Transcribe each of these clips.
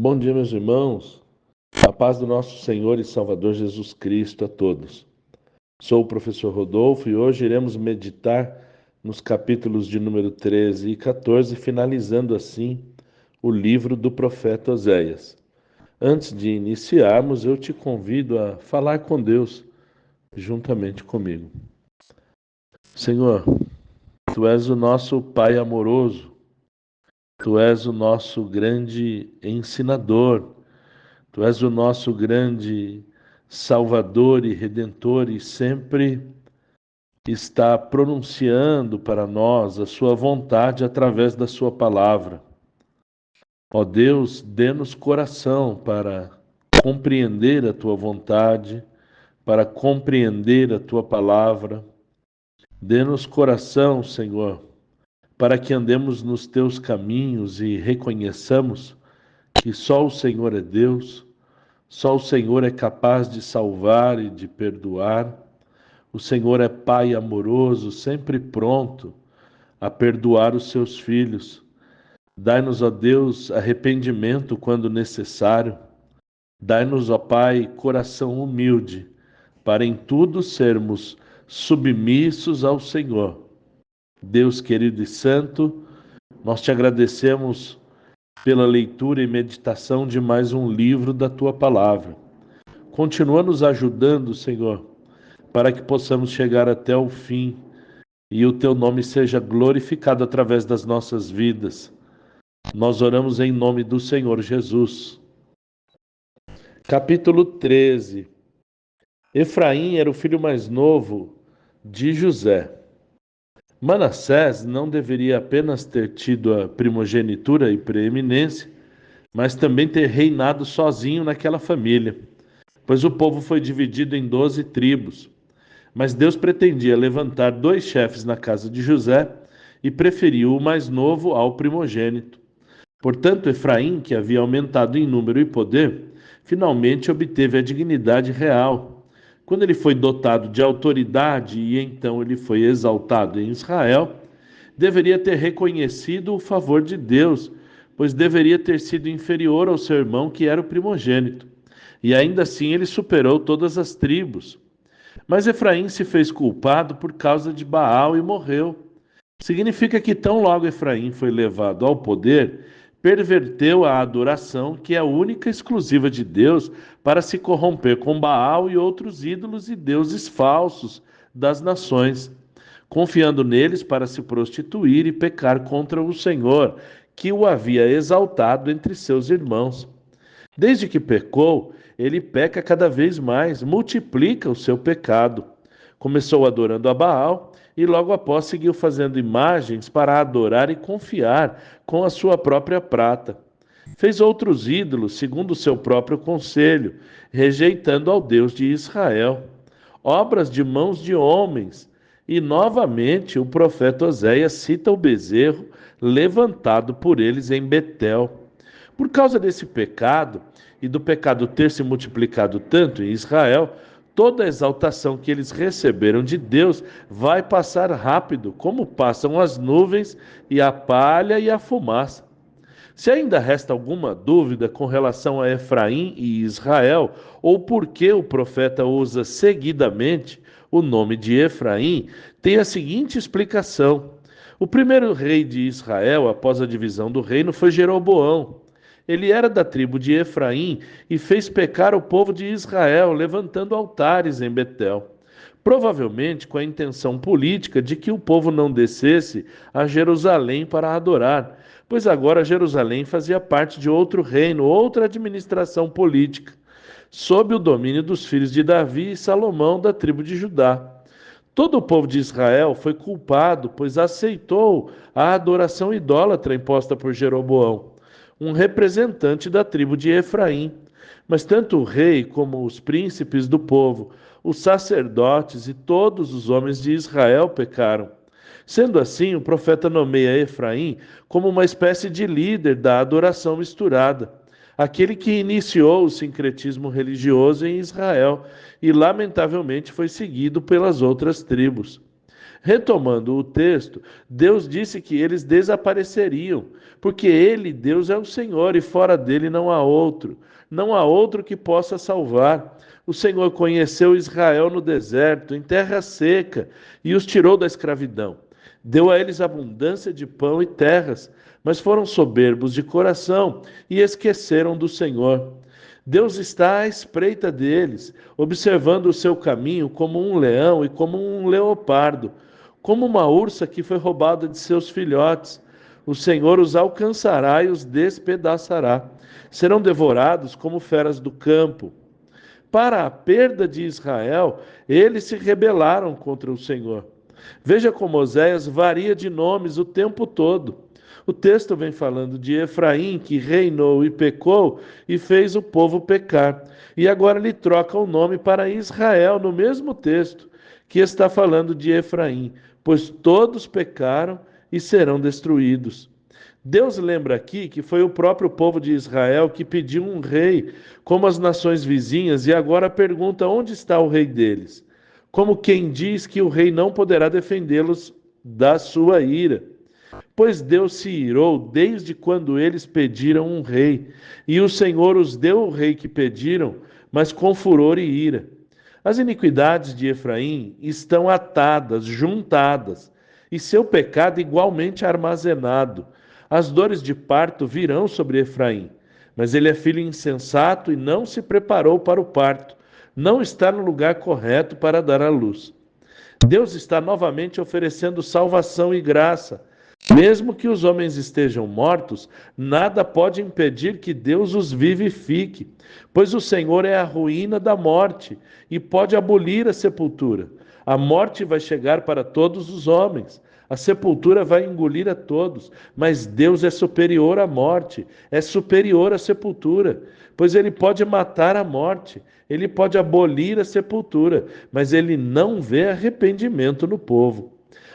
Bom dia, meus irmãos. A paz do nosso Senhor e Salvador Jesus Cristo a todos. Sou o professor Rodolfo e hoje iremos meditar nos capítulos de número 13 e 14, finalizando assim o livro do profeta Oséias. Antes de iniciarmos, eu te convido a falar com Deus juntamente comigo. Senhor, Tu és o nosso Pai amoroso, Tu és o nosso grande ensinador, Tu és o nosso grande Salvador e Redentor e sempre está pronunciando para nós a sua vontade através da sua palavra. Ó Deus, dê-nos coração para compreender a tua vontade, para compreender a tua palavra. Dê-nos coração, Senhor, para que andemos nos teus caminhos e reconheçamos que só o Senhor é Deus. Só o Senhor é capaz de salvar e de perdoar. O Senhor é Pai amoroso, sempre pronto a perdoar os seus filhos. Dai-nos, ó Deus, arrependimento quando necessário. Dai-nos, ó Pai, coração humilde, para em tudo sermos submissos ao Senhor. Deus querido e santo, nós te agradecemos pela leitura e meditação de mais um livro da Tua Palavra. Continua nos ajudando, Senhor, para que possamos chegar até o fim e o Teu nome seja glorificado através das nossas vidas. Nós oramos em nome do Senhor Jesus. Capítulo 13. Efraim era o filho mais novo de José. Manassés não deveria apenas ter tido a primogenitura e preeminência, mas também ter reinado sozinho naquela família, pois o povo foi dividido em 12 tribos. Mas Deus pretendia levantar 2 chefes na casa de José e preferiu o mais novo ao primogênito. Portanto, Efraim, que havia aumentado em número e poder, finalmente obteve a dignidade real. Quando ele foi dotado de autoridade e então ele foi exaltado em Israel, deveria ter reconhecido o favor de Deus, pois deveria ter sido inferior ao seu irmão, que era o primogênito. E ainda assim ele superou todas as tribos. Mas Efraim se fez culpado por causa de Baal e morreu. Significa que tão logo Efraim foi levado ao poder, perverteu a adoração, que é a única exclusiva de Deus, para se corromper com Baal e outros ídolos e deuses falsos das nações, confiando neles para se prostituir e pecar contra o Senhor, que o havia exaltado entre seus irmãos. Desde que pecou, ele peca cada vez mais, multiplica o seu pecado. Começou adorando a Baal e logo após seguiu fazendo imagens para adorar e confiar com a sua própria prata. Fez outros ídolos segundo o seu próprio conselho, rejeitando ao Deus de Israel. Obras de mãos de homens. E novamente o profeta Oséias cita o bezerro levantado por eles em Betel. Por causa desse pecado e do pecado ter se multiplicado tanto em Israel, toda a exaltação que eles receberam de Deus vai passar rápido, como passam as nuvens e a palha e a fumaça. Se ainda resta alguma dúvida com relação a Efraim e Israel, ou por que o profeta usa seguidamente o nome de Efraim, tem a seguinte explicação. O primeiro rei de Israel, após a divisão do reino, foi Jeroboão. Ele era da tribo de Efraim e fez pecar o povo de Israel, levantando altares em Betel. Provavelmente com a intenção política de que o povo não descesse a Jerusalém para adorar, pois agora Jerusalém fazia parte de outro reino, outra administração política, sob o domínio dos filhos de Davi e Salomão da tribo de Judá. Todo o povo de Israel foi culpado, pois aceitou a adoração idólatra imposta por Jeroboão, um representante da tribo de Efraim. Mas tanto o rei como os príncipes do povo, os sacerdotes e todos os homens de Israel pecaram. Sendo assim, o profeta nomeia Efraim como uma espécie de líder da adoração misturada, aquele que iniciou o sincretismo religioso em Israel e, lamentavelmente, foi seguido pelas outras tribos. Retomando o texto, Deus disse que eles desapareceriam, porque Ele, Deus, é o Senhor e fora dele não há outro. Não há outro que possa salvar. O Senhor conheceu Israel no deserto, em terra seca, e os tirou da escravidão. Deu a eles abundância de pão e terras, mas foram soberbos de coração e esqueceram do Senhor. Deus está à espreita deles, observando o seu caminho como um leão e como um leopardo, como uma ursa que foi roubada de seus filhotes. O Senhor os alcançará e os despedaçará. Serão devorados como feras do campo. Para a perda de Israel, eles se rebelaram contra o Senhor. Veja como Oséias varia de nomes o tempo todo. O texto vem falando de Efraim, que reinou e pecou e fez o povo pecar. E agora ele troca o nome para Israel no mesmo texto, que está falando de Efraim, pois todos pecaram e serão destruídos. Deus lembra aqui que foi o próprio povo de Israel que pediu um rei, como as nações vizinhas, e agora pergunta onde está o rei deles. Como quem diz que o rei não poderá defendê-los da sua ira. Pois Deus se irou desde quando eles pediram um rei, e o Senhor os deu o rei que pediram, mas com furor e ira. As iniquidades de Efraim estão atadas, juntadas, e seu pecado igualmente armazenado. As dores de parto virão sobre Efraim, mas ele é filho insensato e não se preparou para o parto, não está no lugar correto para dar à luz. Deus está novamente oferecendo salvação e graça. Mesmo que os homens estejam mortos, nada pode impedir que Deus os vivifique, pois o Senhor é a ruína da morte e pode abolir a sepultura. A morte vai chegar para todos os homens, a sepultura vai engolir a todos, mas Deus é superior à morte, é superior à sepultura, pois ele pode matar a morte, ele pode abolir a sepultura, mas ele não vê arrependimento no povo.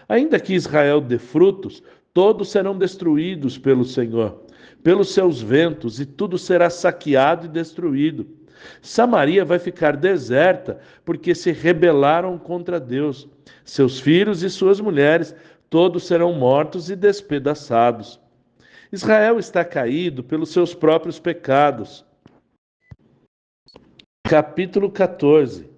Ainda que Israel dê frutos, todos serão destruídos pelo Senhor, pelos seus ventos, e tudo será saqueado e destruído. Samaria vai ficar deserta, porque se rebelaram contra Deus. Seus filhos e suas mulheres, todos serão mortos e despedaçados. Israel está caído pelos seus próprios pecados. Capítulo 14.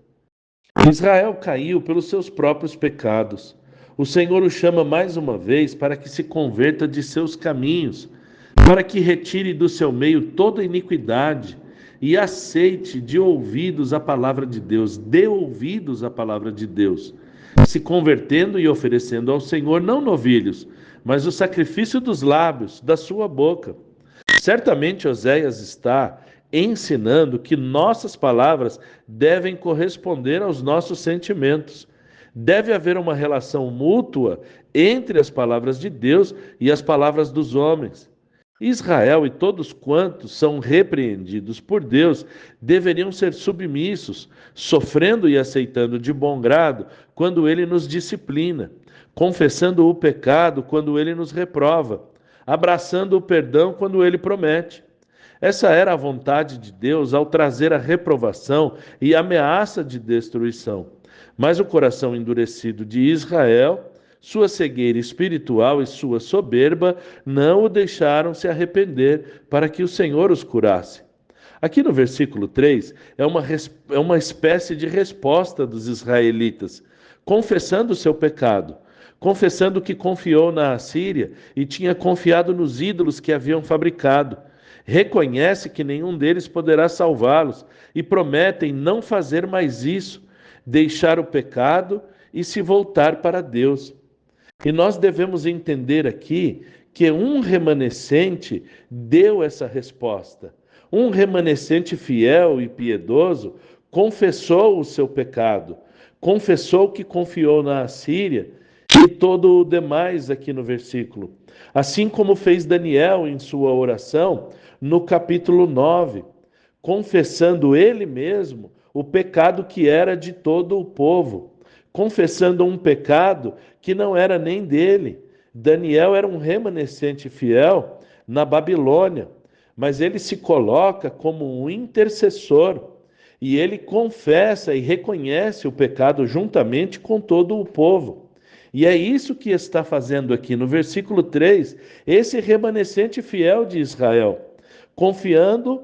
Israel caiu pelos seus próprios pecados. O Senhor o chama mais uma vez para que se converta de seus caminhos, para que retire do seu meio toda iniquidade e aceite de ouvidos a palavra de Deus, dê ouvidos à palavra de Deus, se convertendo e oferecendo ao Senhor não novilhos, mas o sacrifício dos lábios, da sua boca. Certamente Oséias está ensinando que nossas palavras devem corresponder aos nossos sentimentos. Deve haver uma relação mútua entre as palavras de Deus e as palavras dos homens. Israel e todos quantos são repreendidos por Deus deveriam ser submissos, sofrendo e aceitando de bom grado quando ele nos disciplina, confessando o pecado quando ele nos reprova, abraçando o perdão quando ele promete. Essa era a vontade de Deus ao trazer a reprovação e a ameaça de destruição. Mas o coração endurecido de Israel, sua cegueira espiritual e sua soberba não o deixaram se arrepender para que o Senhor os curasse. Aqui no versículo 3 é uma espécie de resposta dos israelitas, confessando o seu pecado, confessando que confiou na Assíria e tinha confiado nos ídolos que haviam fabricado. Reconhece que nenhum deles poderá salvá-los e prometem não fazer mais isso, deixar o pecado e se voltar para Deus. E nós devemos entender aqui que um remanescente deu essa resposta. Um remanescente fiel e piedoso confessou o seu pecado, confessou que confiou na Assíria e todo o demais aqui no versículo. Assim como fez Daniel em sua oração no capítulo 9, confessando ele mesmo o pecado que era de todo o povo, confessando um pecado que não era nem dele. Daniel era um remanescente fiel na Babilônia, mas ele se coloca como um intercessor e ele confessa e reconhece o pecado juntamente com todo o povo. E é isso que está fazendo aqui no versículo 3, esse remanescente fiel de Israel, confiando,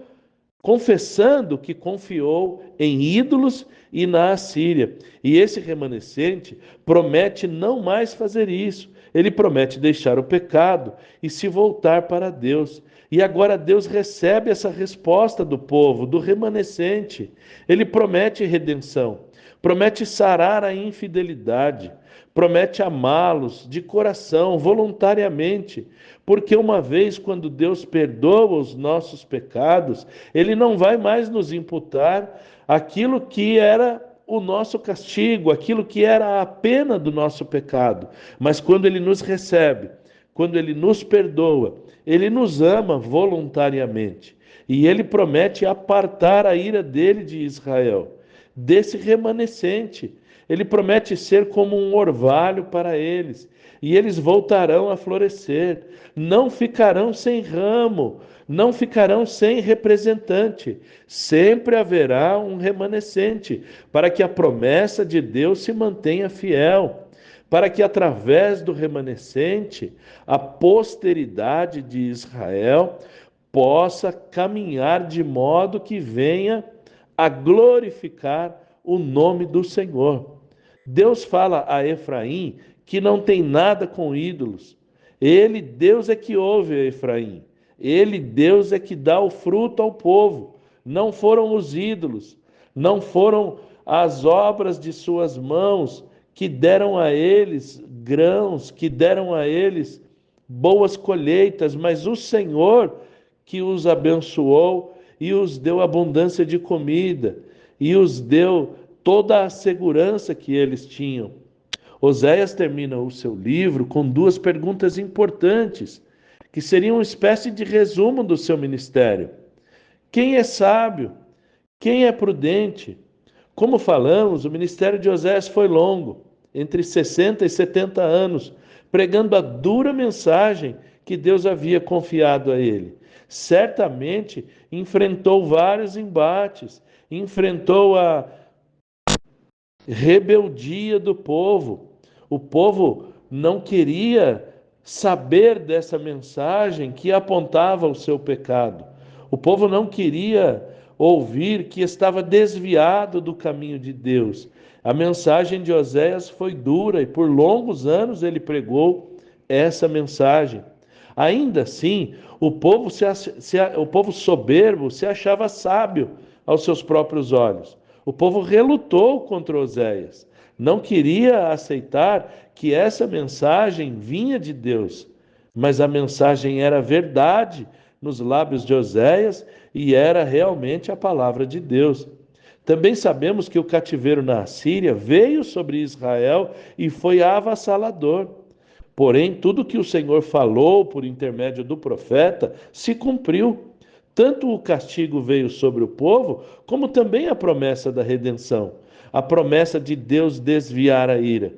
confessando que confiou em ídolos e na Assíria. E esse remanescente promete não mais fazer isso. Ele promete deixar o pecado e se voltar para Deus. E agora Deus recebe essa resposta do povo, do remanescente. Ele promete redenção, promete sarar a infidelidade, promete amá-los de coração, voluntariamente, porque uma vez quando Deus perdoa os nossos pecados, Ele não vai mais nos imputar aquilo que era o nosso castigo, aquilo que era a pena do nosso pecado. Mas quando Ele nos recebe, quando Ele nos perdoa, Ele nos ama voluntariamente. E Ele promete apartar a ira dele de Israel, desse remanescente. Ele promete ser como um orvalho para eles, e eles voltarão a florescer, não ficarão sem ramo, não ficarão sem representante. Sempre haverá um remanescente, para que a promessa de Deus se mantenha fiel, para que através do remanescente a posteridade de Israel possa caminhar de modo que venha a glorificar o nome do Senhor. Deus fala a Efraim que não tem nada com ídolos. Ele, Deus, é que ouve a Efraim. Ele, Deus, é que dá o fruto ao povo. Não foram os ídolos, não foram as obras de suas mãos que deram a eles grãos, que deram a eles boas colheitas, mas o Senhor que os abençoou e os deu abundância de comida e os deu toda a segurança que eles tinham. Oséias termina o seu livro com duas perguntas importantes, que seriam uma espécie de resumo do seu ministério. Quem é sábio? Quem é prudente? Como falamos, o ministério de Oséias foi longo, entre 60 e 70 anos, pregando a dura mensagem que Deus havia confiado a ele. Certamente enfrentou vários embates, enfrentou a rebeldia do povo. O povo não queria saber dessa mensagem que apontava o seu pecado. O povo não queria ouvir que estava desviado do caminho de Deus. A mensagem de Oséias foi dura e por longos anos ele pregou essa mensagem. Ainda assim, o povo soberbo se achava sábio aos seus próprios olhos. O povo relutou contra Oséias, não queria aceitar que essa mensagem vinha de Deus, mas a mensagem era verdade nos lábios de Oséias e era realmente a palavra de Deus. Também sabemos que o cativeiro na Assíria veio sobre Israel e foi avassalador. Porém, tudo que o Senhor falou por intermédio do profeta se cumpriu. Tanto o castigo veio sobre o povo, como também a promessa da redenção, a promessa de Deus desviar a ira.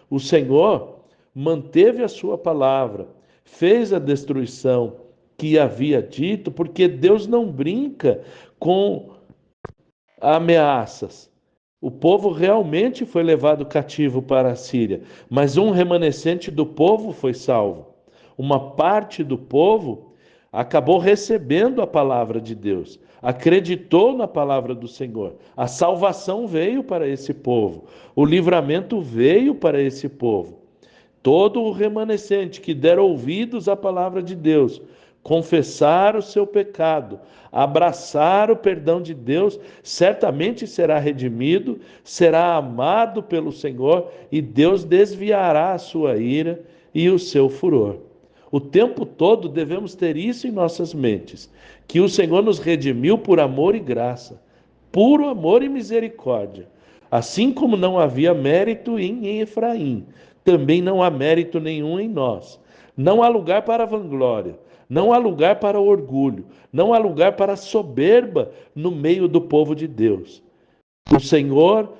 O Senhor manteve a sua palavra, fez a destruição que havia dito, porque Deus não brinca com ameaças. O povo realmente foi levado cativo para a Síria, mas um remanescente do povo foi salvo. Uma parte do povo acabou recebendo a palavra de Deus, acreditou na palavra do Senhor. A salvação veio para esse povo, o livramento veio para esse povo. Todo o remanescente que der ouvidos à palavra de Deus, confessar o seu pecado, abraçar o perdão de Deus, certamente será redimido, será amado pelo Senhor e Deus desviará a sua ira e o seu furor. O tempo todo devemos ter isso em nossas mentes, que o Senhor nos redimiu por amor e graça, puro amor e misericórdia. Assim como não havia mérito em Efraim, também não há mérito nenhum em nós. Não há lugar para a vanglória, não há lugar para o orgulho, não há lugar para a soberba no meio do povo de Deus. O Senhor,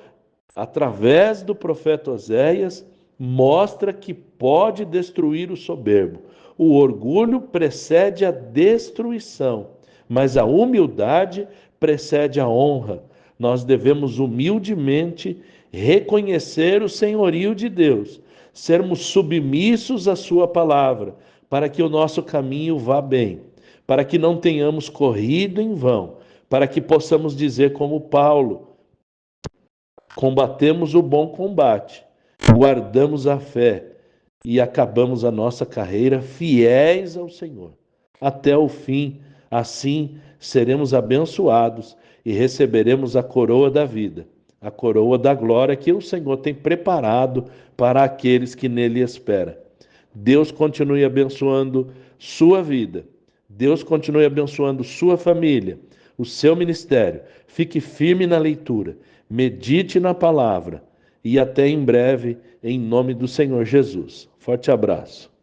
através do profeta Oséias, mostra que pode destruir o soberbo. O orgulho precede a destruição, mas a humildade precede a honra. Nós devemos humildemente reconhecer o senhorio de Deus, sermos submissos à sua palavra, para que o nosso caminho vá bem, para que não tenhamos corrido em vão, para que possamos dizer como Paulo: combatemos o bom combate, guardamos a fé e acabamos a nossa carreira fiéis ao Senhor. Até o fim, assim seremos abençoados e receberemos a coroa da vida, a coroa da glória que o Senhor tem preparado para aqueles que nele esperam. Deus continue abençoando sua vida. Deus continue abençoando sua família, o seu ministério. Fique firme na leitura, medite na palavra e até em breve, em nome do Senhor Jesus. Forte abraço.